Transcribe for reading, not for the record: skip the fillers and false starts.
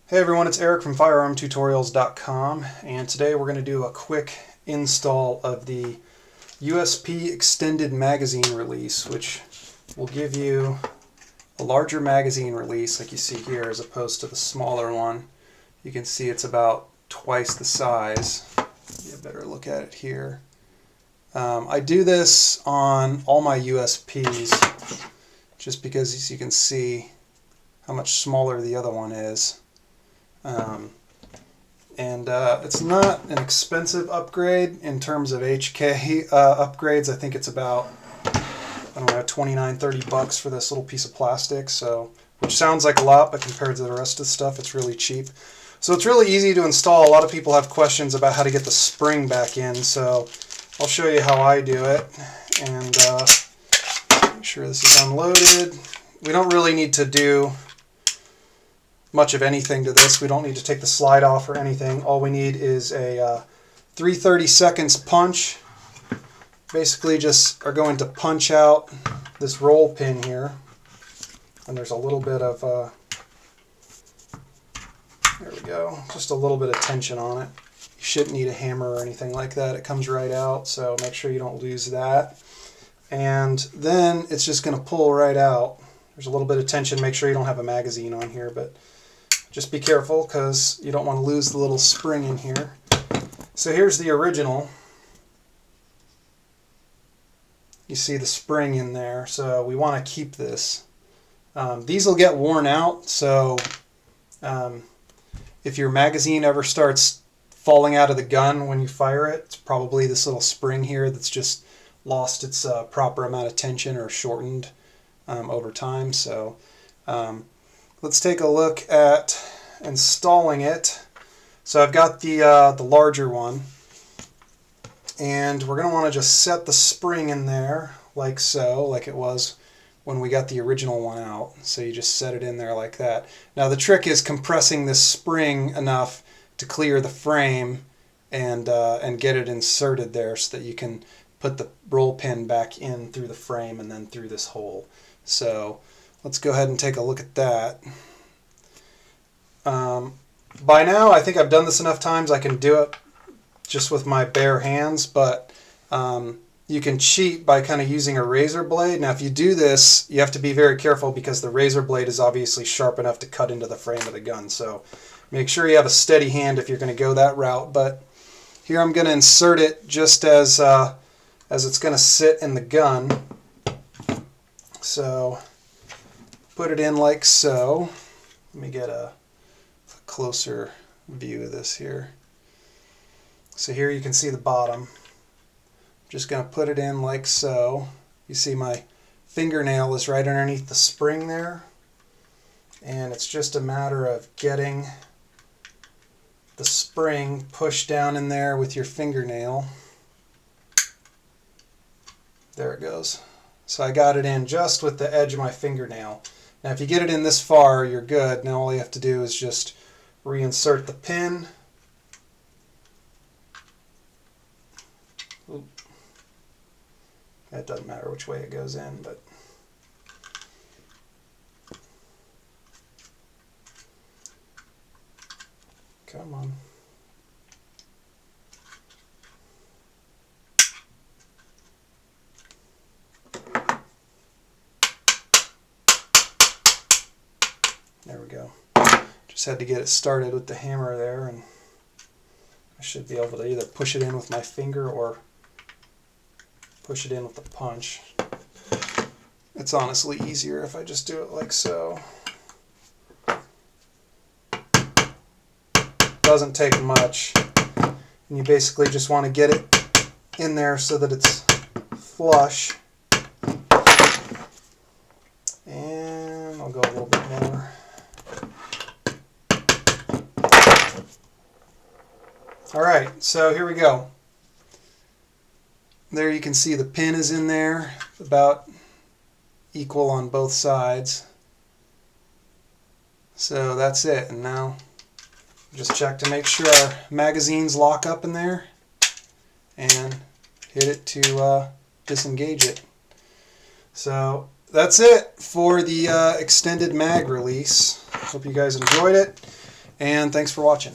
Hey everyone, it's Eric from firearmtutorials.com, and today we're going to do a quick install of the USP extended magazine release, which will give you a larger magazine release like you see here as opposed to the smaller one. You can see it's about twice the size. Get a better look at it here. I do this on all my USPs just because, as you can see, how much smaller the other one is. It's not an expensive upgrade in terms of HK upgrades. I think it's about, I don't know, 29, 30 bucks for this little piece of plastic, so, which sounds like a lot, but compared to the rest of the stuff, it's really cheap. So it's really easy to install. A lot of people have questions about how to get the spring back in, so I'll show you how I do it. And make sure this is unloaded. We don't really need to do much of anything to this. We don't need to take the slide off or anything. All we need is a 3/32 punch. Basically just are going to punch out this roll pin here, and there's a little bit of there we go, just a little bit of tension on it. You shouldn't need a hammer or anything like that. It comes right out, so make sure you don't lose that. And then it's just going to pull right out. There's a little bit of tension. Make sure you don't have a magazine on here, but just be careful because you don't want to lose the little spring in here. So here's the original. You see the spring in there, so we want to keep this. These will get worn out, so if your magazine ever starts falling out of the gun when you fire it, it's probably this little spring here that's just lost its proper amount of tension or shortened over time. So let's take a look at installing it. So I've got the larger one, and we're going to want to just set the spring in there like so, like it was when we got the original one out. So you just set it in there like that. Now the trick is compressing this spring enough to clear the frame and get it inserted there so that you can put the roll pin back in through the frame and then through this hole. So let's go ahead and take a look at that. By now, I think I've done this enough times I can do it just with my bare hands, but you can cheat by kind of using a razor blade. Now, if you do this, you have to be very careful because the razor blade is obviously sharp enough to cut into the frame of the gun. So make sure you have a steady hand if you're going to go that route. But here I'm going to insert it just as it's going to sit in the gun. So put it in like so. Let me get a closer view of this here. So here you can see the bottom. I'm just going to put it in like so. You see my fingernail is right underneath the spring there, and it's just a matter of getting the spring pushed down in there with your fingernail. There it goes. So I got it in just with the edge of my fingernail. Now if you get it in this far, you're good. Now all you have to do is just reinsert the pin. Oop. It doesn't matter which way it goes in, but come on. There we go. Just had to get it started with the hammer there, and I should be able to either push it in with my finger or push it in with the punch. It's honestly easier if I just do it like so. Doesn't take much, and you basically just want to get it in there so that it's flush. And I'll go a little bit more. Alright, so here we go. There you can see the pin is in there, about equal on both sides. So that's it, and now just check to make sure our magazines lock up in there and hit it to disengage it. So that's it for the extended mag release. Hope you guys enjoyed it. And thanks for watching.